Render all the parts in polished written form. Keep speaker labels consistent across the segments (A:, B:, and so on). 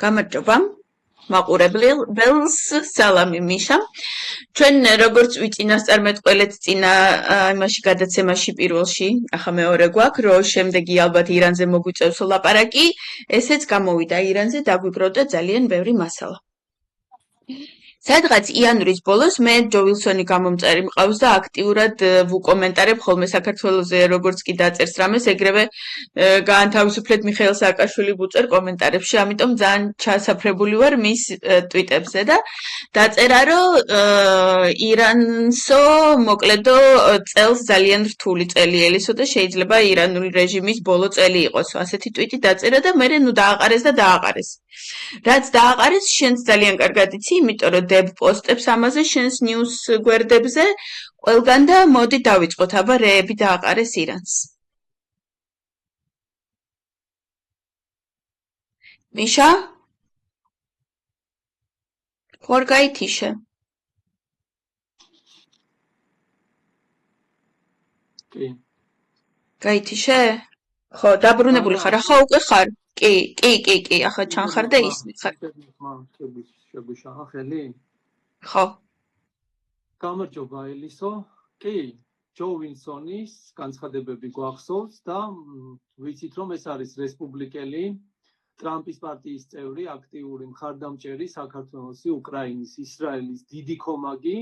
A: გამარჯობა მაყურებელს სალამი მიშა ჩვენ როგორც ვიწინასწარმეტყველეთ წინა იმაში გადაცემაში პირველში ახლა მეორე გვაქვს რომ შემდეგი ალბათ ირანზე მოგვიწევს ლაპარაკი ესეც გამოვიდა ირანზე დაგვიგროვდა ძალიან ბევრი მასალა სადღაც იანვრის ბოლოს მე ჯო ვილსონი გამომწერი მყავს და აქტიურად ვუკომენტარებ ხოლმე საქართველოზე როგორც კი დაწერს რამეს ეგრევე გაანთავისუფლეთ მიხეილ სააკაშვილი ვუწერ კომენტარებში ამიტომ ძალიან ჩასაფრებული ვარ მის ტვიტებზე და დაწერა რომ ირანსო მოკლედო წელს ძალიან რთული წელი ელისო და შეიძლება ირანული რეჟიმის ბოლო წელი იყოს ასეთი ტვიტი დაწერა და მე ნუ დააყარეს და დააყარეს რაც დააყარეს შენს ძალიან კარგად იცი იმიტომ რომ დებ პოსტებს ამაზე შენს ნიუს გვერდებზე ყველგან და მოდი დავიწყოთ აბა რეები დააყარეს ირანს მიშა ხوار გაითიშე
B: კი
A: გაითიშე ხო დაბრუნებული ხარ ახლა უკვე ხარ კი ახლა ჩანხარ და ისმი ხარ
B: შეგვიშალა ხელი
A: ხო
B: გამარჯობა ელისო კი ჯო ვილსონის განცხადებები გვახსოვს და ვიცით რომ ეს არის რესპუბლიკელი ტრამპის პარტიის წევრი აქტიური მხარდამჭერი საქართველოსი უკრაინის ისრაელის დიდი კომაგი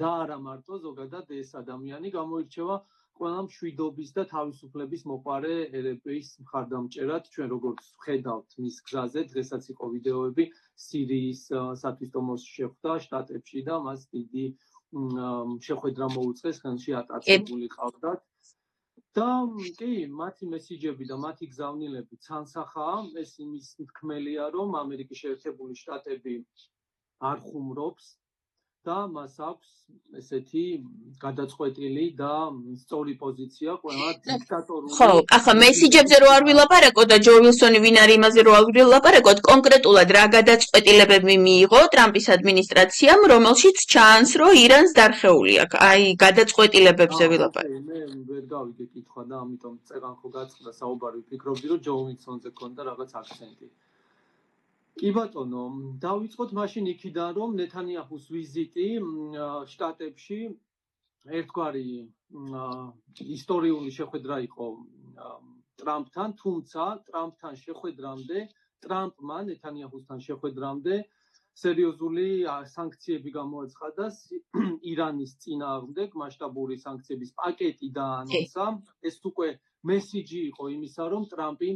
B: და არა მარტო ზოგადად ეს ადამიანი გამოირჩევა ყველა მშვიდობის და თავისუფლების მოყარე ერების მხარდამჭერად ჩვენ როგორც ვხედავთ მის გზაზე დღესაც იყო ვიდეოები სირიის სათვისტომოს შეხვდა შტატებში და მას დიდი შეხვედრა მოუწყეს ხელში ატაცებული ყავდათ და კი მათი მესიჯები და მათი გზავნილები ცანსახაა ეს იმის თქმელია რომ ამერიკის შეერთებული შტატები არ ხუმრობს და მას აქვს ესეთი გადაწყვეტილი და სწორი პოზიცია ყველა დიქტატორული
A: ხო ახლა მესიჯებზე რო არ ვილაპარაკო და ჯო ვილსონი ვინ არის იმაზე რო არ ვილაპარაკოთ კონკრეტულად რა გადაწყვეტილებები მიიღო ტრამპის ადმინისტრაციამ რომელშიც ჩანს რომ ირანს დარხეული აქვს აი გადაწყვეტილებებზე ვილაპარაკო
B: მე ვერ გავიგე კითხვა და ამიტომ წეგან ხო გაწყდა საუბარი ვფიქრობდი რომ ჯო ვილსონზე ქონდა რაღაც აქცენტი კი ბატონო, დავიწყოთ მაშინ იქიდან, რომ ნეთანიაჰუს ვიზიტი შტატებში ერთგვარი ისტორიული შეხვედრა იყო ტრამპთან, თუმცა ტრამპთან შეხვედრამდე, ტრამპმა ნეთანიაჰუსთან შეხვედრამდე სერიოზული სანქციები გამოაცხადა ირანის წინააღმდეგ, მასშტაბური სანქციების პაკეტი დაანონსა. ეს უკვე მესიჯი იყო იმისა, რომ ტრამპი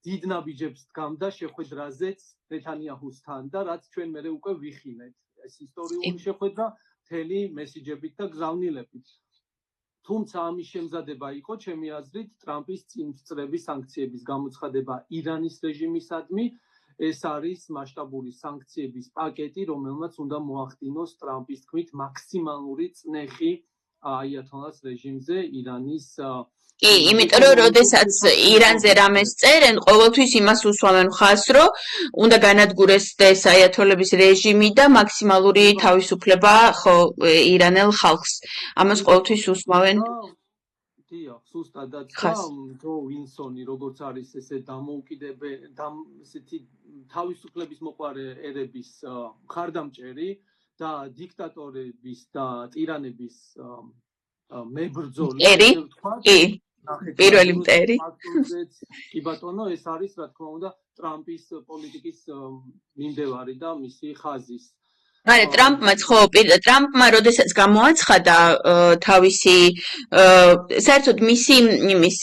B: დიდ ნაბიჯებს დგამდა შეხვედრაზეც ნეთანიაჰუსთან და რაც ჩვენ მერე უკვე ვიხილეთ ეს ისტორიული შეხვედრა მთელი მესიჯებით და გზავნილებით თუმცა ამის შემზადება იყო ჩემი აზრით ტრამპის წინწრების სანქციების გამოცხადება ირანის რეჟიმისადმი ეს არის მასშტაბური სანქციების პაკეტი რომელმაც უნდა მოახდინოს ტრამპის თქმით მაქსიმალური წნეხი აიათოლას რეჟიმზე ირანის
A: კი, იმიტომ რომ როდესაც ირანზე რამეს წერენ, ყოველთვის იმას უსვამენ ხაზს, რომ უნდა განადგურდეს აიათოლების რეჟიმი და მაქსიმალური თავისუფლება ხო ირანელ ხალხს. ამას ყოველთვის უსვამენ.
B: დიახ, სუსტადაც ჯო ვილსონი როგორც არის ესე ესეთი თავისუფლების მოყარე ერების მხარდამჭერი და დიქტატორების და ტირანების მებრძოლი
A: ესე ვთქვა. კი. პირველი მტერი.
B: კი ბატონო, ეს არის რა თქმა უნდა ტრამპის პოლიტიკის მიმდევარი და მისი ხაზის.
A: არა, ტრამპმა როდესაც გამოაცხადა თავისი საერთოდ მისი იმის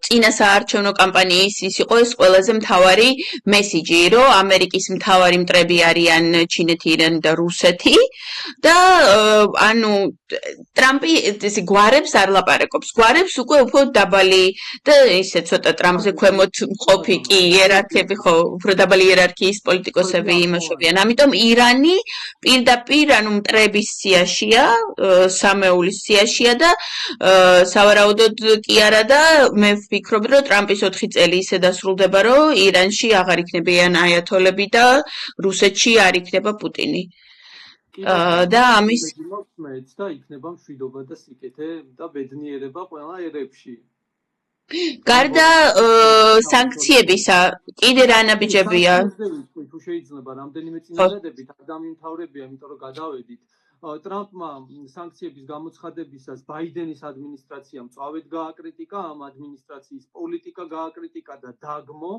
A: წინა საარჩევნო კამპანიის ის იყო ეს ყველაზე მთავარი მესიჯი, რომ ამერიკის მთავარი მტრები არიან ჩინეთი, ირანი და რუსეთი და ანუ ტრამპი ეს გვარებს არ ლაპარაკობს. გვარებს უკვე უფრო დაბალი და ისე ცოტა ტრამპზე ქვემოთ მყოფი კი იერარქიები ხო, უფრო დაბალი იერარქიის პოლიტიკოსები იმაშობიან. ამიტომ ირანი პირდაპირ ანუ მტრების სიაშია, სამეულის სიაშია და სავარაუდოდ კი არა და მე ვფიქრობ, რომ ტრამპის 4 წელი ისე დასრულდება, რომ ირანში აღარ იქნებიან აიათოლები და რუსეთში არ იქნება პუტინი. და ამის
B: და იქნება მშვიდობა და სიკეთე და ბედნიერება ყველა ერებში.
A: გარდა სანქციებისა, კიდე რა ნაბიჯებია?
B: თუ შეიძლება რამდენიმე წინადადებით არ დამიმთავრებია, იმიტომ რომ გადავედით. ტრამპმა სანქციების გამოცხადებისას ბაიდენის ადმინისტრაციამ წავედ გააკრიტიკა, ამ ადმინისტრაციის პოლიტიკა გააკრიტიკა და დაგმო.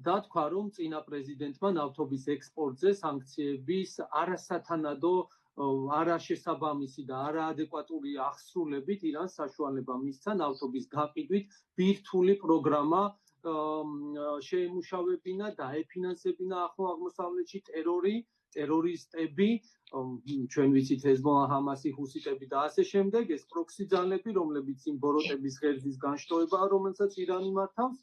B: და თქვა, რომ წინა პრეზიდენტმა ნავთობის ექსპორტზე სანქციების არასათანადო, არაშესაბამისი და არაადეკვატური აღსრულებით ირანს საშუალება მისცა ნავთობის გაყიდვით ბირთვული პროგრამა შეემუშავებინა, დაეფინანსებინა ახლო აღმოსავლეთში ტერორისტები, ჩვენ ვიცით ჰეზბოლა, ჰამასი, ჰუსიტები და ასე შემდეგ, ეს პროქსი ძალები, რომლებიც იმ ბოროტების ღერძის განშტოებაა, რომელსაც ირანი მართავს.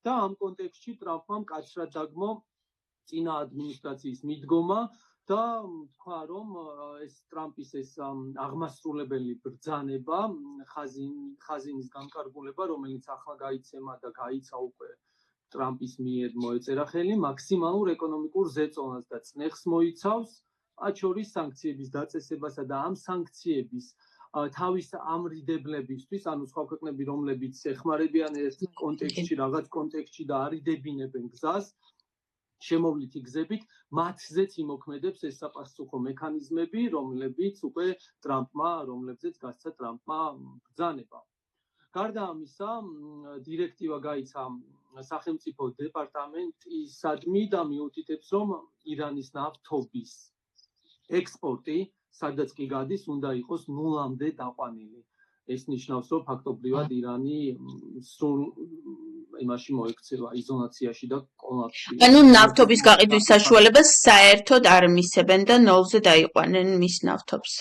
B: და ამ კონტექსტში ტრამპმა მკაცრად დაგმო წინა ადმინისტრაციის მიდგომა და თქვა, რომ ეს ტრამპის ეს აღმასრულებელი ბრძანება, ხაზინის განკარგულება, რომელიც ახლა გაიცემა და გაიცა უკვე ტრამპის მიერ მოეწერა ხელი, მაქსიმალურ ეკონომიკურ ზეწონას და წნეხს მოიცავს, მათ შორის სანქციების დაწესებასა და ამ სანქციების თავის ამრიდებლებისთვის, ანუ სხვა ქვეყნები, რომლებიც ეხმარებიან ეს კონტექსტში, რაღაც კონტექსტში და არიდებინებენ გზას, შემოვლითი გზებით, მათზეც იმოქმედებს ეს საპასუხო მექანიზმები, რომლებიც უკვე რომლებზეც გასცა ტრამპმა ბრძანება. გარდა ამისა, დირექტივა გაიცა სახელმწიფო დეპარტამენტისადმი და მიუთითებს, რომ ირანის ნავთობის ექსპორტი, სადაც კი გადის, უნდა იყოს ნულამდე დაყვანილი. ეს ნიშნავს, რომ ფაქტობრივად ირანი სრულ იმაში მოექცევა იზოლაციაში და კოლაფსში.
A: ანუ ნავთობის გაყიდვის საშუალებას საერთოდ არ მისცემენ და ნოლზე დაიყვანენ მის ნავთობს.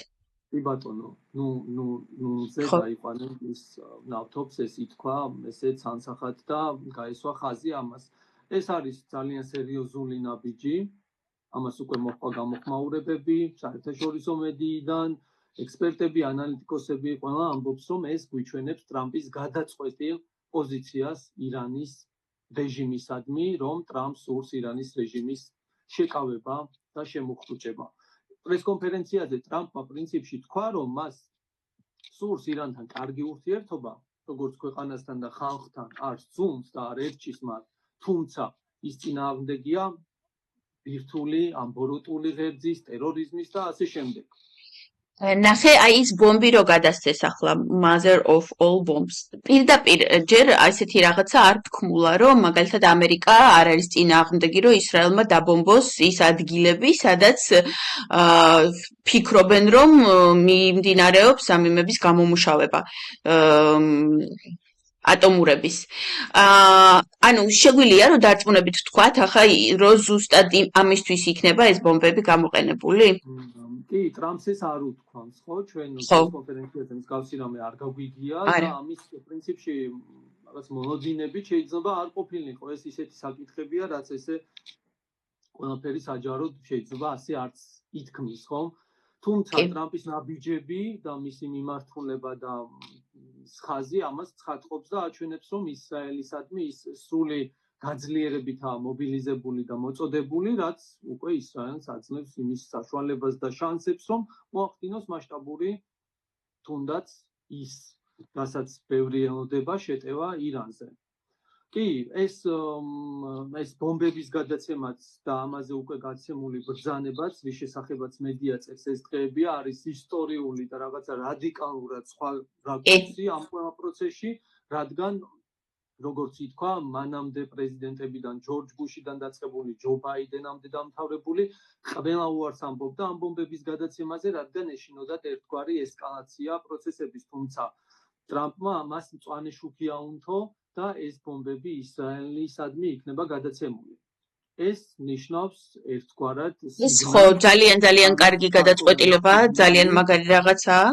B: კი ბატონო, ნულზე დაიყვანენ მის ნავთობს, ეს ითქვა, ესეც ანსახად და გაესვა ხაზი ამას. ეს არის ძალიან სერიოზული ნაბიჯი. ამას უკვე მოჰყვა გამოხმაურებები, საერთაშორისო მედიიდან, ექსპერტები, ანალიტიკოსები, ყველა ამბობს, რომ ეს გვიჩვენებს ტრამპის გადაწყვეტილ პოზიციას ირანის რეჟიმისადმი, რომ ტრამპს სურს ირანის რეჟიმის შეკავება და შემოხრუჭება. პრესკონფერენციაზე ტრამპმა პრინციპში თქვა, რომ მას სურს ირანთან კარგი ურთიერთობა, როგორც ქვეყანასთან და ხალხთან, არ სძულს და არ ერჩის მათ, თუმცა ის წინააღმდეგია ბირთვული, ამბოროტული ღერძის, ტერორიზმის და ასე შემდეგ.
A: ნახე, აი ის ბომბი რო გადასცეს ახლა mother of all bombs. პირდაპირ ჯერ ასეთი რაღაცა არ თქმულა, რომ მაგალითად ამერიკა არ არის წინააღმდეგი, რომ ისრაელმა დაბომბოს ის ადგილები, სადაც ფიქრობენ, რომ მიმდინარეობს ამ იმების გამომუშავება. ატომურების. ანუ შეგვიძლია რომ დარწმუნებით ვთქვათ, ახლა რომ ზუსტად ამისთვის იქნება ეს ბომბები გამოყენებული?
B: კი, ტრამპს ეს არ უთქვამს, ხო, ჩვენ კონფერენციაზე მსგავსი რამე არ გაგვიგია და ამის პრინციპში რაღაც მონოდინები შეიძლება არ ყოფილიყო, ეს ისეთი საკითხებია, რაც ესე ყველაფერი საჯაროდ შეიძლება ასე არც ითქმის, ხო? თუმცა ტრამპის ნაბიჯები და მისი მიმართულება და ხაზი ამას ცხადყოფს და აჩვენებს, რომ ისრაელისადმი ის სრული გაძლიერებითაა მობილიზებული და მოწოდებული, რაც უკვე ისრაელს აძლევს იმის საშუალებას და შანსებს, რომ მოახდინოს მასშტაბური თუნდაც ის, რასაც ბევრი ელოდება, შეტევა ირანზე. კი, ეს ბომბების გადაცემაც და ამაზე უკვე გაცემული ბრძანებაც, რის შესახებაც მედია წერს ეს დღეებია, არის ისტორიული და რაღაცა რადიკალურად სხვა რაკურსი ამ ყველა პროცესში, რადგან როგორც ითქვა, მანამდე პრეზიდენტებიდან ჯორჯ ბუშიდან დაწყებული, ჯო ბაიდენამდე დამთავრებული, ყველა უარს ამბობდა ამ ბომბების გადაცემაზე, რადგან ეშინოდათ ერთგვარი ესკალაცია პროცესების, თუმცა ტრამპმა ამას მწვანე შუქი აუნთო და ეს ბომბები ისრაელისადმი იქნება გადაცემული. ეს ნიშნავს ერთგვარად
A: ეს ხო ძალიან კარგი გადაწყვეტილებაა, ძალიან მაგარი რაღაცაა.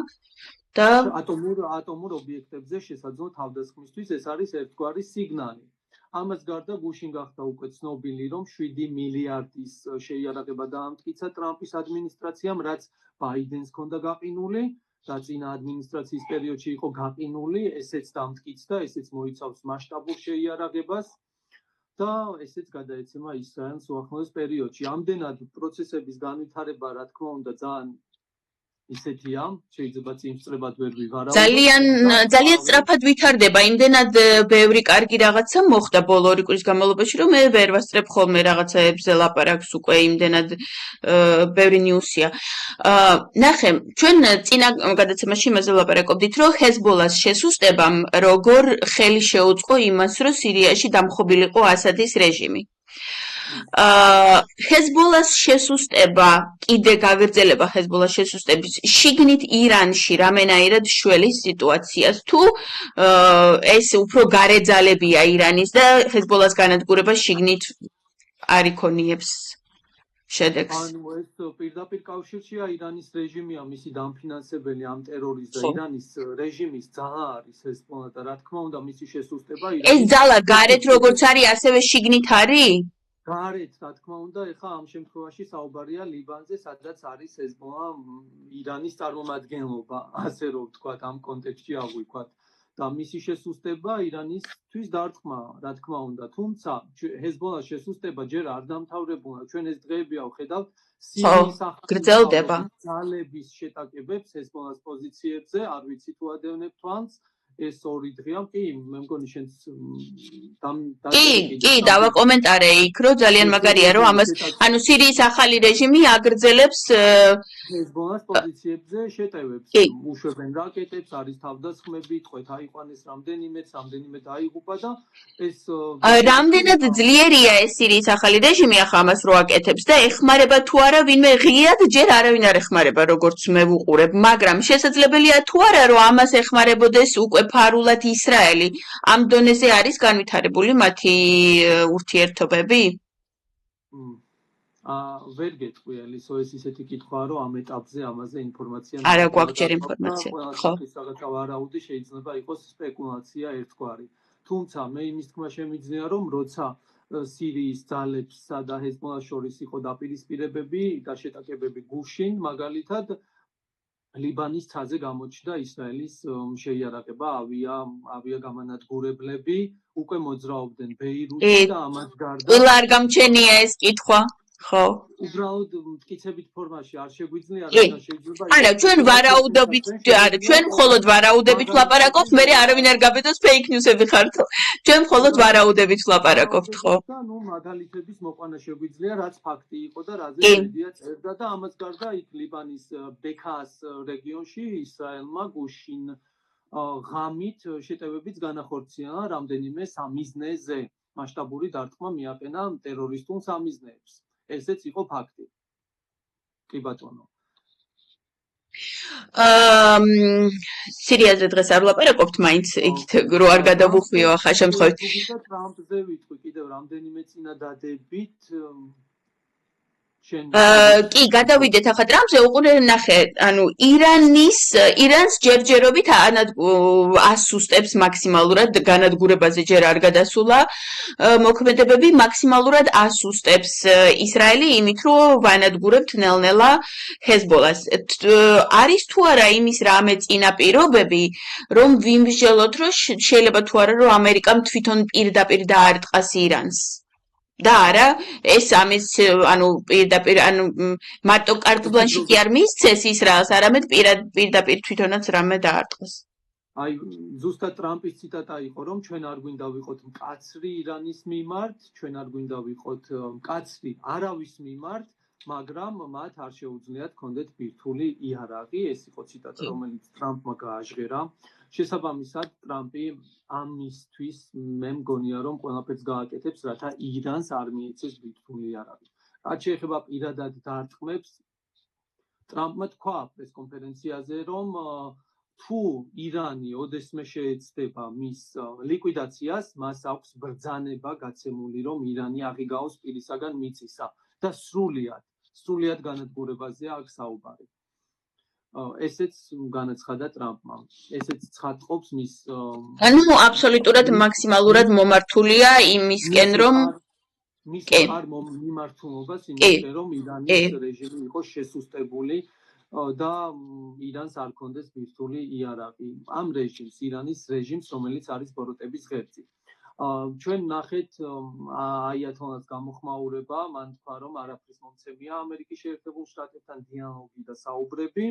A: და
B: ატომურ ობიექტებზე შესაძლო თავდასხმისთვის ეს არის ერთგვარი სიგნალი. ამას გარდა გუშინ გახდა უკვე ცნობილი, რომ 7 მილიარდის შეიარაღება დაამტკიცა ტრამპის ადმინისტრაციამ, რაც ბაიდენს ჰქონდა გაყინული და წინა ადმინისტრაციის პერიოდში იყო გაყინული, ესეც დამტკიცდა, ესეც მოიცავს მასშტაბურ შეიარაღებას და ესეც გადაეცემა ისრაელს უახლოეს პერიოდში. ამდენად პროცესების განვითარება, რა თქმა უნდა, ძალიან ისეთია, შეიძლება წინსწრებად ვერ ვივარავ.
A: ძალიან სწრაფად ვითარდება, იმდენად ბევრი კარგი რაღაცა მოხდა ბოლო 2 კვირის განმავლობაში, რომ მე ვერ ვასწრებ ხოლმე რაღაცაებზე ლაპარაკს უკვე იმდენად ბევრი ნიუსია. ნახე, ჩვენ წინა გადაცემაში იმაზე ლაპარაკობდით, რომ ჰეზბოლას შესუსტებამ როგორ ხელი შეუწყო იმას, რომ სირიაში დამხობილიყო ასადის რეჟიმი. ჰეზბოლას შესუსტება, კიდე გაგრძელება ჰეზბოლას შესუსტების შიგნით ირანში რამენაირად შველის სიტუაციას თუ ეს უფრო გარე ძალებია ირანის და ჰეზბოლას განადგურება შიგნით არ იქონიებს შედეგს.
B: ანუ ეს პირდაპირ კავშირშია ირანის რეჟიმია მისი დამფინანსებელი ამ ტერორიზმს და ირანის რეჟიმის ძალა არის ჰეზბოლა და რა თქმა უნდა მისი შესუსტება
A: ეს ძალა გარეთ როგორც არის ასევე შიგნით არის?
B: გარეთ, რა თქმა უნდა, ეხლა ამ შემთხვევაში საუბარია ლიბანზე, სადაც არის ჰეზბოლა ირანის წარმომადგენლობა, ასე რომ ვთქვათ, ამ კონტექსტში აღვიქვათ. და მისი შესუსტება ირანისთვის დარტყმა, რა თქმა უნდა, თუმცა ჰეზბოლას შესუსტება ჯერ არ დამთავრებულა. ჩვენ ეს დღეები ვხედავთ სირიის
A: გრძელდება
B: ძალების შეტაკებებს ჰეზბოლას პოზიციებზე, არ ვიცი თუ ადევნებ თვალს. ეს 2 დღეა, კი, მე მგონი შენც
A: კი, დავაკომენტარე იქ, რომ ძალიან მაგარია, რომ ამას, ანუ სირიის ახალი რეჟიმი აგრძელებს
B: ჰეზბოლას პოზიციებზე შეტევებს, უშვებენ რაკეტებს, არის თავდასხმები, თქვენ აიყვანეს რამდენიმე დაიღუპა და ეს
A: რამდენად ძლიერია ეს სირიის ახალი რეჟიმი ახლა ამას რო აკეთებს და ეხმარება თუ არა ვინმე ღიად ჯერ არავინ არ ეხმარება როგორც მე ვუყურებ, მაგრამ შესაძლებელია თუ არა რომ ამას ეხმარებოდეს უკვე ფარულად ისრაელი. ამ დონეზე არის განვითარებული მათი ურთიერთობები?
B: ვერ გეტყვი ელისო, ეს ისეთი კითხვაა, რომ ამ ეტაპზე ამაზე ინფორმაცია
A: არა გვაქვს ჯერ ინფორმაცია.
B: ხო. რაღაცა ვარაუდი შეიძლება იყოს სპეკულაცია ერთგვარი. თუმცა მე იმის თქმა შემიძლია, რომ როცა სირიის ძალებსა და ჰეზბოლას შორის იყო დაპირისპირებები და შეტაკებები გუშინ, მაგალითად ლიბანის ცაზე გამოჩნდა ისრაელის შეიარაღება, ავიაგამანადგურებლები უკვე მოძრაობდნენ ბეირუთში და ამას გარდა
A: ყველა არ გამჩენია ეს კითხვა. ხო.
B: უბრალოდ მტკიცებით ფორმაში არ შეგვიძლია რა შეიძლება.
A: არა, ჩვენ ვარაუდობით, არა, ჩვენ მხოლოდ ვარაუდებით ვლაპარაკობთ, მე არავინ არ გაბედოს fake news-ები ხართო. ჩვენ მხოლოდ ვარაუდებით ვლაპარაკობთ, ხო?
B: და ნუ მაგალითების მოყვანა შეგვიძლია, რაც ფაქტი იყო და რაზე მედია წერდა და ამას გარდა იქ ლიბანის ბექას რეგიონში ისრაელმა გუშინ ღამით შეტევებიც განახორციელა რამდენიმე სამიზნეზე. მასშტაბური დარტყმა მიაყენა ტერორისტულ სამიზნეებს. ესეც იყო ფაქტი. კი ბატონო.
A: სირიაზე დღეს არ ვლაპარაკობთ მაინც იქით რო არ გადავუხვიო ახლა შემთხვევით.
B: ტრამპზე ვიტყვი კიდევ რამდენიმე წინადადებით
A: კი, გადავიდეთ ახლა ტრამპზე, უყურე ნახე, ანუ ირანს ჯერჯერობით ასუსტებს მაქსიმალურად განადგურებაზე ჯერ არ გადასულა მოქმედებები, მაქსიმალურად ასუსტებს ისრაელი იმით, რომ ვანადგურებთ ნელ-ნელა ჰეზბოლას. არის თუ არა იმის რამე წინაპირობები, რომ ვიმსჯელოთ, რომ შეიძლება თუ არა რომ ამერიკამ თვითონ პირდაპირ დაარტყას ირანს. და არა, ეს ამის, ანუ პირდაპირ, ანუ მარტო კარტბლანში კი არ მისცეს ისრაელს, არამედ პირდაპირ თვითონაც რამე დაარტყეს.
B: აი, ზუსტად ტრამპის ციტატა იყო, რომ ჩვენ არ გვინდა ვიყოთ მკაცრი ირანის მიმართ, ჩვენ არ გვინდა ვიყოთ მკაცრი არავის მიმართ, მაგრამ მათ არ შეუძლიათ კონდეთ ბირთვული იარაღი, ეს იყო ციტატა, რომელიც ტრამპმა გააჟღერა. შესაბამისად, ტრამპი ამისთვის მე მგონია, რომ ყველაფერს გააკეთებს, რათა ირანს არ მიეცეს ბირთვული იარაღი. რაც შეეხება პირადად დარტყმებს, ტრამპმა თქვა პრესკონფერენციაზე, რომ თუ ირანი ოდესმე შეეცდება მის ლიკვიდაციას, მას აქვს ბრძანება გაცემული, რომ ირანი აღიგაოს პირისაგან მიწისა და სრულიად განადგურებაზეა აქ საუბარი. ესეც განაცხადა ტრამპმა. ესეც ცხადყოფს მის
A: ანუ აბსოლუტურად მაქსიმალურად მომართულია იმისკენ, რომ
B: მის მიმართულობას იმისკენ, რომ ირანის რეჟიმი იყოს შესუსტებული და ირანს არ კონდეს ბირთვული იარაღი. ამ რეჟიმს, ირანის რეჟიმს, რომელიც არის ბოროტების ღერძი. ჩვენ ნახეთ აიათოლას გამოხმაურება, მან თქვა, რომ არაფრის მომცემია ამერიკის შეერთებულ შტატებთან დიალოგი და საუბრები.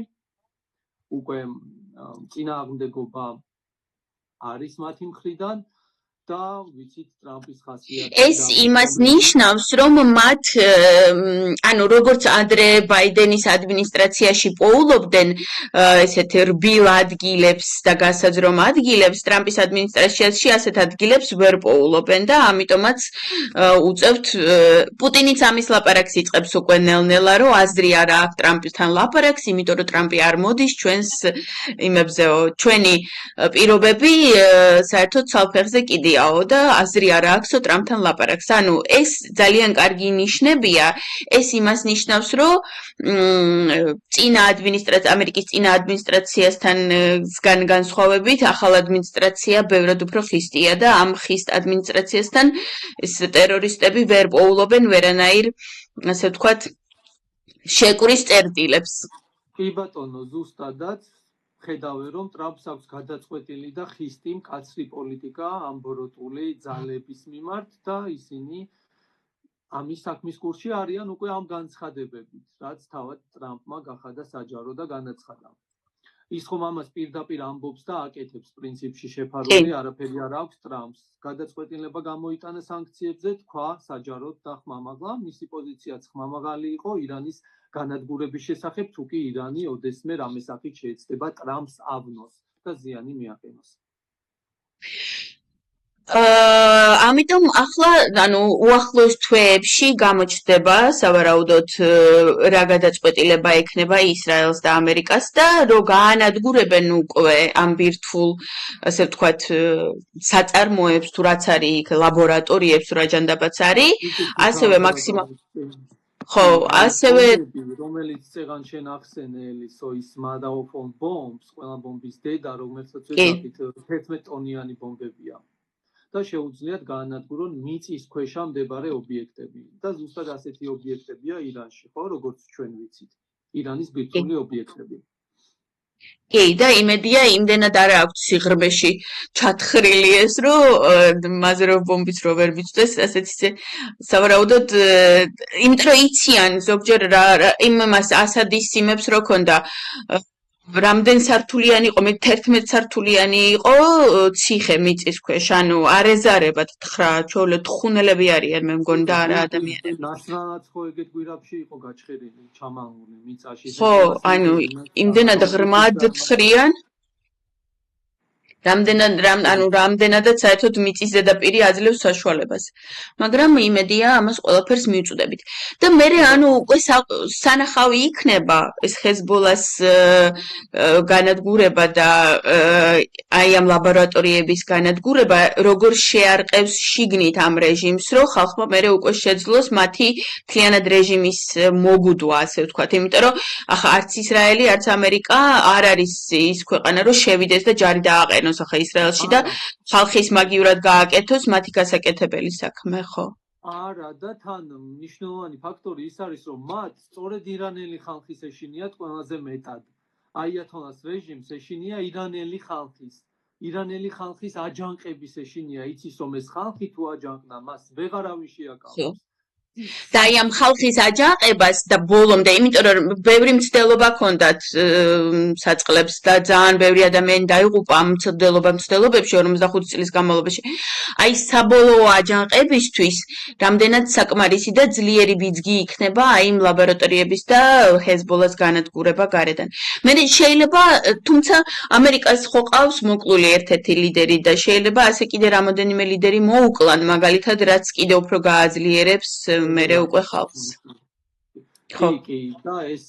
B: უკვე წინააღმდეგობა არის მათი მხრიდან და ვიცით ტრამპის ხასიათი
A: ეს იმას ნიშნავს, რომ მათ ანუ როგორც ადრე ბაიდენის ადმინისტრაციაში პოულობდნენ ესეთ რბილ ადგილებს და გასაძრომ ადგილებს, ტრამპის ადმინისტრაციაში ასეთ ადგილებს ვერ პოულობენ და ამიტომაც უწევთ პუტინიც ამის ლაპარაკს იწყებს უკვე ნელ-ნელა, რომ აზრი არა აქვს ტრამპთან ლაპარაკს, იმიტომ რომ ტრამპი არ მოდის ჩვენს იმებზეო, ჩვენი პირობები საერთოდ ცალფეხზე კიდიაო და აზრი არ აქვსო ტრამპთან ლაპარაკს. ანუ ეს ძალიან კარგი ნიშნებია. ეს იმას ნიშნავს, რომ ამერიკის წინა ადმინისტრაციასთან განსხვავებით, ახალ ადმინისტრაცია ბევრად უფრო ხისტია და ამ ხისტ ადმინისტრაციასთან ეს ტერორისტები ვერ პოულობენ ვერანაირ, ასე ვთქვათ, შეკვრის წერტილებს.
B: კი ბატონო, ზუსტადაც ხედავენ, რომ ტრამპს აქვს გადაწყვეტილი და ხისტი მკაცრი პოლიტიკა ამბოროტული ძალების მიმართ და ისინი ამის საქმის კურსში არიან უკვე ამ განცხადებებით, რაც თავად ტრამპმა გახადა საჯარო და განაცხადა. ის ხომ ამას პირდაპირ ამბობს და აკეთებს პრინციპში შეფარული, არაფერი არ აქვს ტრამპს. გადაწყვეტილება გამოიტანა სანქციებზე, თქვა საჯაროდ და ხმამაღლა, მისი პოზიციაც ხმამაღალი იყო ირანის განადგურების შესახებ, თუ კი ირანი ოდესმე რამე სახით შეეცდება ტრამპს ავნოს და ზიანი მიაყენოს.
A: ამიტომ ახლა, ანუ უახლოეს თვეებში გამოჩნდება სავარაუდოდ რა გადაწყვეტილება ექნება ისრაელს და ამერიკას და რო გაანადგურებენ უკვე ამ ბირთვულ, ასე ვთქვათ, საწარმოებს თუ რაც არის იქ ლაბორატორიებს თუ რა ჯანდაბაც არის, ასევე ხო, ასევე
B: რომელიც წეგან შენ ახსენე ელისო ის მადაოფონ ბომბს, ყველა ბომბის დედა, რომელსაც ვეცადით 11 ტონიანი ბომბებია. და შეუძლიათ გაანადგურონ მიწის ქვეშა მდებარე ობიექტები და ზუსტად ასეთი ობიექტებია ირანში, ხო, როგორც ჩვენ ვიცით. ირანის ბირთვული ობიექტები.
A: კი, და იმედია იმდენად არ აქვს სიღრმეში ჩათხრილი ეს, რომ მაზეროვ ბომბიც რო ვერ მიწვდეს, ასეთ ისე სავარაუდოდ, იმიტომ რომ იციან ზოგჯერ იმას ასადის სიმებს რო ქონდა რამდენ სართულიანი იყო, მე 11 სართულიანი იყო ციხე მიწის ქვეშ, ანუ არ ეზარებათ 9, ჩვეულებრივ თხუნელები არიან, მე მგონი და არა ადამიანები.
B: ნაშრალაც ხო ეგეთ გვირაბში იყო გაჩხერილი, ჩამალული მიწაში.
A: ხო, ანუ იმდენად ღრმად თხრიან, რამდენადაც საერთოდ მიწის ზედაპირი აძლევს საშუალებას. მაგრამ იმედია ამას ყველაფერს მივწვდებით. და მე ანუ უკვე სანახავი იქნება ეს ჰეზბოლას განადგურება და აი ამ ლაბორატორიების განადგურება, როგორ შეარყევს შიგნით ამ რეჟიმს, რომ ხალხმა მე უკვე შეძლოს მათი მთლიანად რეჟიმის მოგუდვა, ასე ვთქვათ, იმიტომ რომ ახლა არც ისრაელი, არც ამერიკა არ არის ის ქვეყანა, რომ შევიდეს და ჯარი დააყენოს ახლა ისრაელში და ხალხის მაგივრად გააკეთოს მათი გასაკეთებელი საქმე, ხო?
B: არა და თან მნიშვნელოვანი ფაქტორი ის არის, რომ მათ სწორედ ირანელი ხალხის ეშინიათ ყველაზე მეტად. აიათოლას რეჟიმს ეშინია ირანელი ხალხის აჯანყების ეშინია, იცის რომ ეს ხალხი თუ აჯანყდა, მას ვეღარავინ შეაკავებს.
A: და აი ამ ხალხის აჯანყებას და ბოლომდე, იმიტომ რომ ბევრი მცდელობა ჰქონდათ საწყლებს და ძალიან ბევრი ადამიანი დაიღუპა ამ მცდელობებში 45 წლის განმავლობაში. აი საბოლოო აჯანყებისთვის რამდენად საკმარისი და ძლიერი ბიძგი იქნება აი იმ ლაბორატორიების და ჰეზბოლას განადგურება გარედან. მე შეიძლება, თუმცა ამერიკას ხო ყავს მოკლული ერთ-ერთი ლიდერი და შეიძლება ასე კიდე რამოდენიმე ლიდერი მოუკლან, მაგალითად, რაც კიდე უფრო გააძლიერებს მერე უკვე ხალხს.
B: კი, და ეს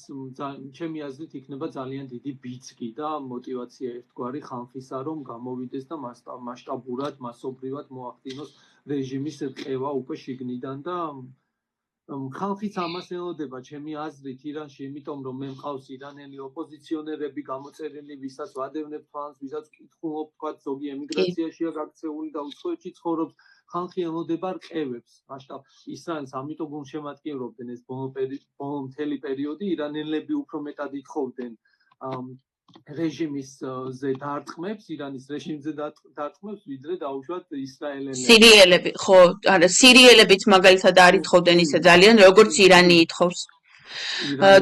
B: ჩემი აზრით იქნება ძალიან დიდი ბიძგი და мотиваცია ერთგვარი ხალხისა, რომ გამოვიდეს და მასშტაბურად, მასობრივად მოახდინოს რეჟიმის რყევა უკვე შიგნიდან და ხალხიც ამას ელოდება, ჩემი აზრით ირანში, იმიტომ რომ მე მყავს ირანელი ოპოზიციონერები გამოწერილი, ვისაც ვადევნებ თვალს, ვისაც ვკითხულობ, თქვა ზოგი ემიგრაციაშია გაქცეული და უცხოეთში ცხოვრობს. ხალხი ელოდება რყევებს, მასშტაბ ისრაელს ამიტომ გულშემატკივრობდნენ ეს ბოლო მთელი პერიოდი, ირანელები უფრო მეტად ითხოვდნენ რეჟიმის ზე დარტყმებს, ირანის რეჟიმზე დარტყმებს, ვიდრე დაუშვათ ისრაელელებს.
A: სირიელები, ხო, არა, სირიელებიც მაგალითად არ ითხოვდნენ ისე ძალიან, როგორც ირანი ითხოვს.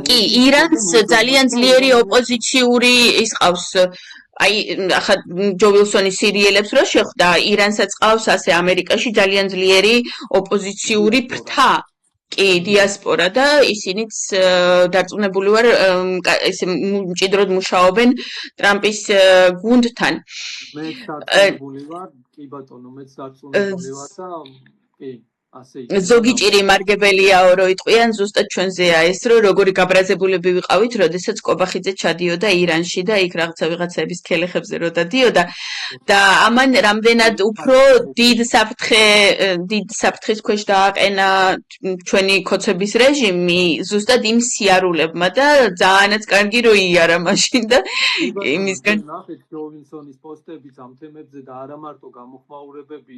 A: კი, ირანს ძალიან ძლიერი ოპოზიციური ის ყავს. აი, ახლა ჯო ვილსონი სერიალებს რო შეხვდა, ირანსაც ყავს ასე ამერიკაში ძალიან ძლიერი ოპოზიციური ფრთა. კი, დიასპორა და ისინიც დარწმუნებული ვარ, ესე მჭიდროდ მუშაობენ ტრამპის გუნდთან.
B: მეც დარწმუნებული ვარ, კი ბატონო, მეც დარწმუნებული ვარ და კი, ასე იქნება.
A: ზოგი ჭირი მარგებელიაო რო იტყვიან, ზუსტად ჩვენზეა ეს, რომ როგორი გაბრაზებულები ვიყავით, როდესაც კობახიძე ჩადიოდა ირანში და იქ ვიღაცების ქელეხებზე რო დადიოდა და ამან რამდენად უფრო დიდ საფრთხის ქვეშ დააყენა ჩვენი ქოცების რეჟიმი, ზუსტად იმ სიარულებმა და ძალიანაც კარგი რო იარა მაშინ და იმისგან
B: ნახეთ ჯო ვილსონის პოსტებიც ამ თემებზე და არა მარტო გამოხმაურებები,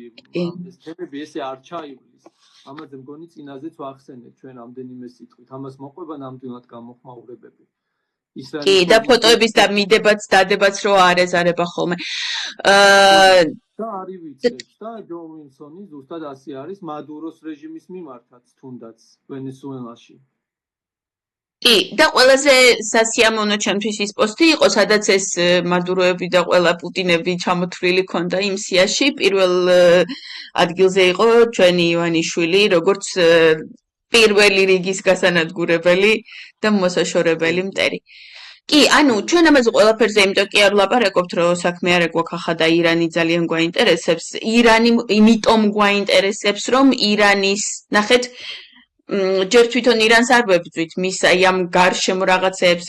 B: ეს თემები ესე არ ჩაივლის. ამაზე მგონი წინაზეც ვახსენეთ ჩვენ რამდენიმე სიტყვით. ამას მოყვება ნამდვილად გამოხმაურებები.
A: კი, და ფოტოების და მიდებაც, დადებაც რო არ ეზარება ხოლმე.
B: და არ ივიცეთ და ჯო ვილსონი ზუსტად ასე არის მადუროს რეჟიმის მიმართაც თუნდაც ვენესუელაში.
A: კი, და ყველაზე სასიამოვნო ჩემთვის ის პოსტი იყო, სადაც ეს მადუროები და ყველა პუტინები ჩამოთვლილი ქონდა იმ სიაში. პირველ ადგილზე იყო ჩვენი ივანიშვილი, როგორც პირველი რიგის გასანადგურებელი და მოსაშორებელი მტერი. კი, ანუ ჩვენ ამაზე ყველაფერზე იმიტომ კი არ ვლაპარაკობთ, რომ საქმე არ გვაქვს ახლა და ირანი ძალიან გვაინტერესებს. ირანი იმიტომ გვაინტერესებს, რომ ირანის, ნახეთ, ჯერ თვითონ ირანს არ ვებრძვით მის აი ამ გარშემო რაღაცეებს,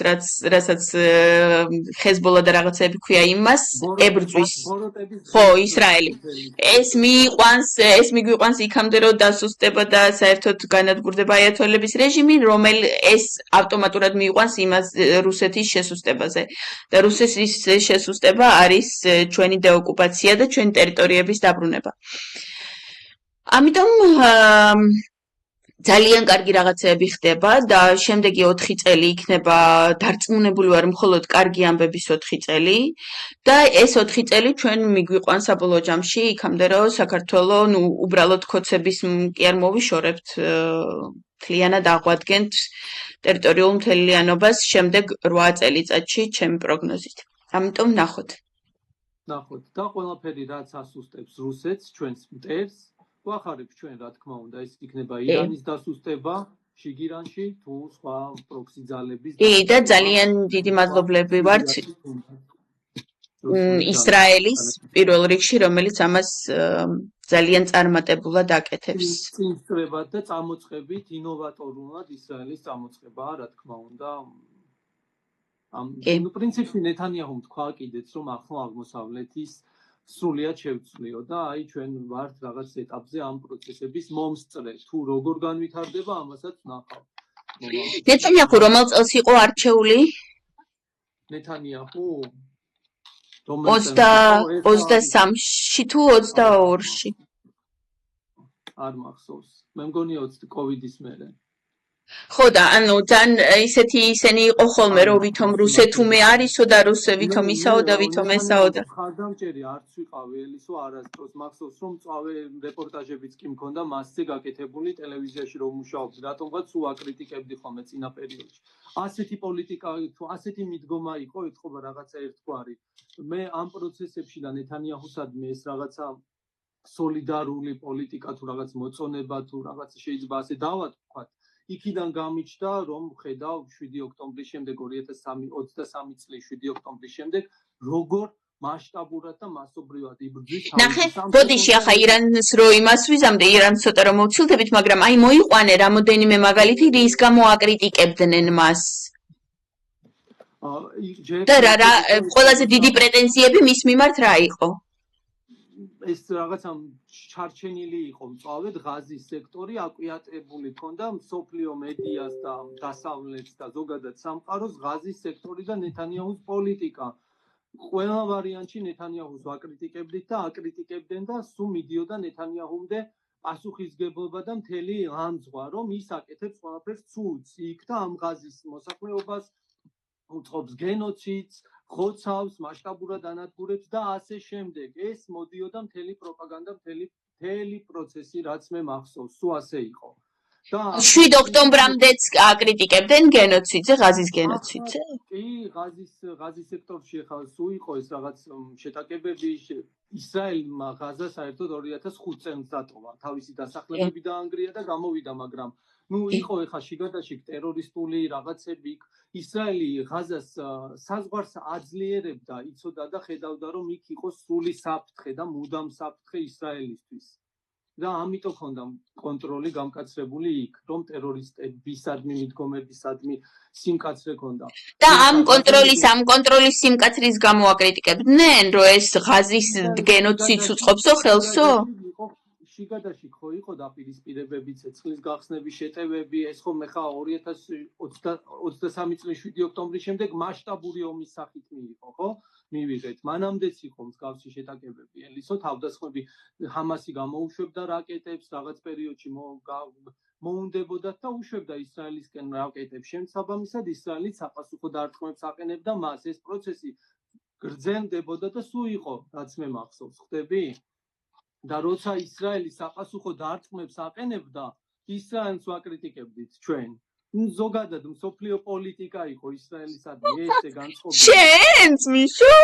A: რასაც ხეზბოლა და რაღაცეები ქვია იმას ებრძვის. ხო, ისრაელი. ეს მიგვიყვანს იქამდე, რომ დასუსტება და საერთოდ განადგურდება აიათოლების რეჟიმი, ეს ავტომატურად მიიყვანს იმას რუსეთის შესუსტებაზე. და რუსეთის შესუსტება არის ჩვენი დეოკუპაცია და ჩვენი ტერიტორიების დაბრუნება. ამიტომ ძალიან კარგი რაღაცეები ხდება და შემდეგი 4 წელი იქნება დარწმუნებული ვარ მხოლოდ კარგი ამბების 4 წელი და ეს 4 წელი ჩვენ მიგვიყვანს საბოლოო ჯამში იქამდე რომ საქართველოს უბრალოდ ქოცების კი არ მოვიშორებთ მთლიანად აღვადგენთ ტერიტორიულ მთლიანობას შემდეგ 8 წელიწადში ჩემი პროგნოზით. ამიტომ ნახოთ
B: და ყველაფერი რაც ასუსტებს რუსეთს ჩვენს მტერს ვახარებ ჩვენ რა თქმა უნდა ეს იქნება ირანის დასუსტება შიგირანში თუ სხვა პროქსი ძალების
A: და ძალიან დიდი მადლობლები ვართ ისრაელის პირველ რიგში რომელიც ამას ძალიან წარმატებულად აკეთებს.
B: წინსწრებად და წამოწყებით ინოვატორულად ისრაელის წამოწყებაა რა თქმა უნდა. პრინციპში ნეთანიაჰუმ თქვა კიდეც რომ ახლო აღმოსავლეთის სრულიად შევცვლიო და აი ჩვენ ვართ რაღაც ეტაპზე ამ პროცესების მომსწრე. თუ როგორ განვითარდება, ამასაც ნახავ.
A: ნეთანიაჰუ რომელ წელს იყო არჩეული?
B: ნეთანიაჰუ
A: 23-ში თუ 22-ში?
B: არ მახსოვს. მე მგონი 20 კოვიდის მერე.
A: ხო და ანუ ძალიან ისენი იყო ხოლმე რომ ვითომ რუსეთუმე არისო და ვითომ ისაო და ვითომ ესაო და
B: ხარდამჭერი არც ვიყავი ელისო არასდროს მახსოვს რომ წავე რეპორტაჟებიც კი მქონდა მასზე გაკეთებული ტელევიზიაში რომ მუშაობდი რატომღაც სულ აკრიტიკებდი ხოლმე წინა პერიოდში ასეთი პოლიტიკა თუ ასეთი მიდგომა იყო ეთქობა რაღაცა ერთგვარი მე ამ პროცესებში და ნეთანიაჰუსადმი ეს რაღაცა სოლიდარული პოლიტიკა თუ რაღაც მოწონება თუ რაღაც შეიძლება ასე დავატქვათ იქიდან გამიჩნდა რომ ხედავ 7 ოქტომბრის შემდეგ 2023 წლის 7 ოქტომბრის შემდეგ როგორ მასშტაბურად და მასობრივად იბრძვის
A: ნახე ბოდიში ახლა ირანს რო იმას ვიზამდე ირანს ცოტა რომ მოვცილდებით მაგრამ აი მოიყვანე რამოდენიმე მაგალითი რის გამო აკრიტიკებდნენ მას და რა ყველაზე დიდი პრეტენზიები მის მიმართ რა იყო
B: ეს რაღაცა ჩარჩენილი იყო მწვავედ ღაზის სექტორი აკვიატებული ქონდა მსოფლიო მედიას და დასავლეთს და ზოგადად სამყაროს ღაზის სექტორი და ნეთანიაჰუს პოლიტიკა ყველა ვარიანტში ნეთანიაჰუს ვაკრიტიკებდით და აკრიტიკებდნენ და სულ მიდიოდა ნეთანიაჰუმდე პასუხისგებლობა და მთელი ლანძღვა რომ ის აკეთებს ყველაფერს ცუდს იქ და ამ ღაზის მოსახლეობას უწყობს გენოციდს ხოცავს მასშტაბურად ანადგურებს და ასე შემდეგ ეს მოდიოდა მთელი პროპაგანდა მთელი პროცესი რაც მე მახსოვს სულ ასე იყო და
A: 7 ოქტომბრამდეც აკრიტიკებდნენ გენოციდზე, ღაზის გენოციდზე.
B: კი, ღაზის სექტორში ხა სულ იყო ეს რაღაც შეტაკებები, ისრაელმა ღაზას საერთოდ 2005 წელს დატოვა. თავისი დასახლებები დაანგრია და გამოვიდა, მაგრამ იყო ეხა შიგადაშიგ ტერორისტული რაღაცები. ისრაელი ღაზას საზღვარს აძლიერებდა, იცოდა და ხედავდა, რომ იქ იყო სრული საფრთხე და მუდამ საფრთხე ისრაელისთვის. და ამიტომ ქონდა კონტროლი გამკაცრებული იქ, რომ ტერორისტებისადმი, მიდგომებისადმი სიმკაცრე ქონდა.
A: და ამ კონტროლის სიმკაცრის გამო აკრიტიკებდნენ, რომ ეს ღაზის გენოციდს უწყობსო ხელსო?
B: შიგადაშიგ ხო იყო დაპირისპირებები, ცეცხლის გახსნების შეტევები, ეს ხომ ხა 2023 წლის 7 ოქტომბრის შემდეგ მასშტაბური ომის სახით მიიღო, ხო? მივიღეთ. მანამდეც იყო მსგავსი შეტაკებები. ელისო თავდასხმები ჰამასი გამოუშვებდა რაკეტებს, რაღაც პერიოდში მოუნდებოდათ და უშვებდა ისრაელისკენ რაკეტებს. შემცაბამისად ისრაელი საპასუხო დარტყმებს აყენებდა მას. ეს პროცესი გრძელდებოდა და სულ იყო, რაც მე მახსოვს, ხვდები? და როცა ისრაელი საპასუხო დარტყმებს აყენებდა, ისრაელს ვაკრიტიკებდით ჩვენ. ზოგადად მსოფლიო პოლიტიკა იყო ისრაელისადმი ესე განწყობილი.
A: შენც მიშო?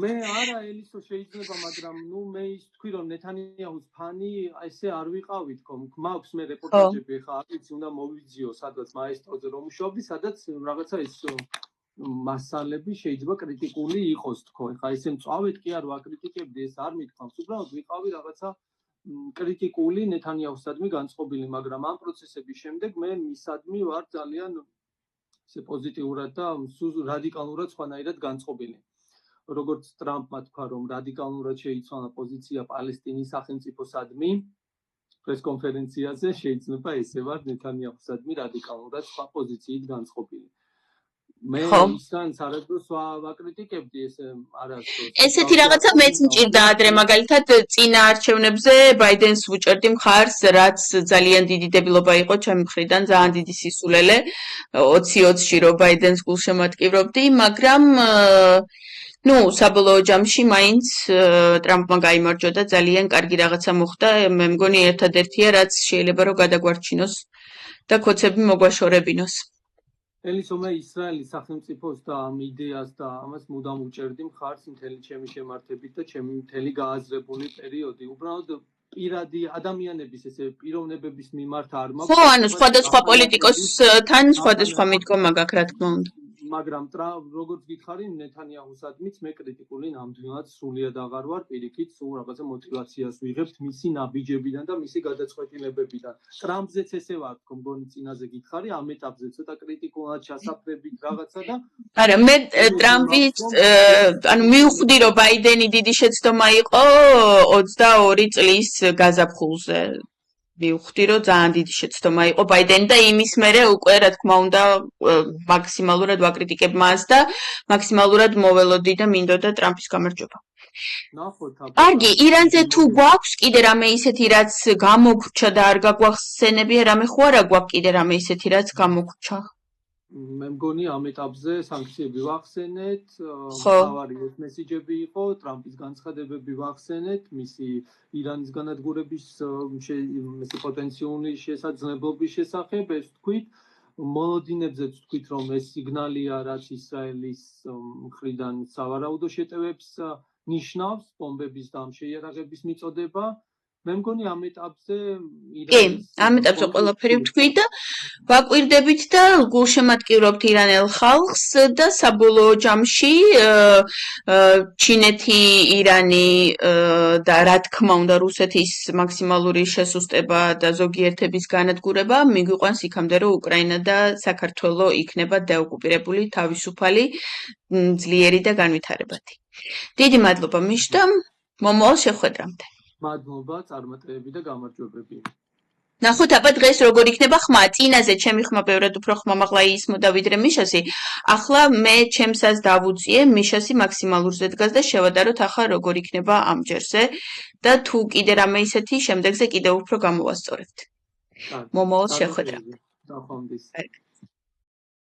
B: მე არა ელისო შეიძლება, მაგრამ მე ის თქვი რომ ნეთანიაჰუს ფანი ესე არ ვიყავით თქო. მაქვს მე რეპორტაჟები ხა აკიც უნდა მოვიძიო სადაც მაესტროზე რომ მუშაობდი, სადაც რაღაცა ის მასალები შეიძლება კრიტიკული იყოს თქო. ხა ესე მწავედ კი არ ვაკრიტიკებდი, ეს არ მithქვამს, უბრალოდ ვიყავი რაღაცა კრიტიკული ნეთანიაჰუსადმი განწყობილი, მაგრამ ამ პროცესების შემდეგ მე მისადმი ვარ ძალიან ესე პოზიტიურად და რადიკალურად სხვანაირად განწყობილი. როგორც ტრამპმა თქვა, რომ რადიკალურად შეიცვალა პოზიცია პალესტინის სახელმწიფოსადმი პრესკონფერენციაზე, შეიძლება ესე ვარ ნეთანიაჰუსადმი რადიკალურად სხვა პოზიციით განწყობილი. მე ისანს არასდროს ვაკრიტიკებდი ესე არასდროს.
A: ესეთი რაღაცა მეც მჭირდა ადრე, მაგალითად წინა არჩევნებზე ბაიდენს ვუჭერდი მხარს, რაც ძალიან დიდი დებილობა იყო ჩემი მხრიდან, ძალიან დიდი სისულელე 20-20-ში რომ ბაიდენს გულშემატკივრობდი, მაგრამ საბოლოო ჯამში მაინც ტრამპმა გაიმარჯვა და ძალიან კარგი რაღაცა მოხდა. მე მგონი ერთადერთია, რაც შეიძლება რომ გადაგვარჩინოს და ქოცები მოგვაშორებინოს.
B: ელისო მე ისრაელის სახელმწიფოს და ამ იდეას და ამას მუდამ უჭერდი მხარს მთელი ჩემი შემართებით და ჩემი მთელი გააზრებული პერიოდი. უბრალოდ პირადი ადამიანების ესე პიროვნებების მიმართ არ მაქვს.
A: ხო, ანუ სხვადასხვა პოლიტიკოსთან სხვადასხვა მიდგომა გაქვს, რა თქმა უნდა.
B: მაგრამ როგორც გითხარი, ნეთანიაჰუსადმიც მე კრიტიკული ნამდვილად სრულიად აღარ ვარ, პირიქით, სულ რაღაცა мотиваციას ვიღებთ მისი ნაბიჯებიდან და მისი გადაწყვეტილებებიდან. ტრამპზეც ესე ვარ, თქო, მგონი წინაზე გითხარი, ამ ეტაპზე ცოტა კრიტიკულად ჩასაფრებით რაღაცა და
A: არა, მე ტრამპის მივხვდი, რომ ბაიდენი დიდი შეცდომა იყო 22 წლის გაზაფხულზე. მივხვდი, რომ ძალიან დიდი შეცდომა იყო ბაიდენი და იმის მერე უკვე, რა თქმა უნდა, მაქსიმალურად ვაკრიტიკებ მას და მაქსიმალურად მოველოდი და მინდოდა ტრამპის გამარჯვება. კარგი, ირანზე თუ გვაქვს კიდე რამე ისეთი, რაც გამოგვრჩა და არ გაგვახსენებია, რამე ხო არა გვაქვს კიდე რამე ისეთი, რაც გამოგვრჩა?
B: მე მგონი ამ ეტაპზე სანქციები ვახსენეთ, თავარი მესიჯები იყო, ტრამპის განცხადებები ვახსენეთ, მისი ირანის განადგურების პოტენციური შესაძლებლობის შესახებ, ეს თქვით, მოლოდინებზეც თქვით, რომ ეს სიგნალია, რაც ისრაელის მხრიდან სავარაუდო შეტევებს ნიშნავს, ბომბების და ამ შეიარაღების მიწოდება. მე მგონი ამ ეტაპზე
A: ამ ეტაპზე ყველაფერი ვთქვი და ვაკვირდებით და გულშემატკივრობთ ირანელ ხალხს და საბოლოო ჯამში ჩინეთი, ირანი და რა თქმა უნდა რუსეთის მაქსიმალური შესუსტება და ზოგიერთების განადგურება მიგვიყვანს იქამდე, რომ უკრაინა და საქართველო იქნება დაოკუპირებული, თავისუფალი, ძლიერი და განვითარებადი. დიდი მადლობა მიშტა, მომავალ შეხვედრამდე.
B: მადლობა, წარმატებები და გამარჯვებები.
A: ნახოთ აბა დღეს როგორ იქნება ხმა. წინაზე ჩემი ხმა ბევრად უფრო ხმამაღლა ისმოდა ვიდრე მიშასი. ახლა მე ჩემსაც დავუწიე, მიშასი მაქსიმალურზე დგას და შევადაროთ ახლა როგორ იქნება ამ ჯერზე და თუ კიდე რამე ისეთი შემდეგზე კიდევ უფრო გამოვასწორებთ. მომავალ შეხვედრამდე.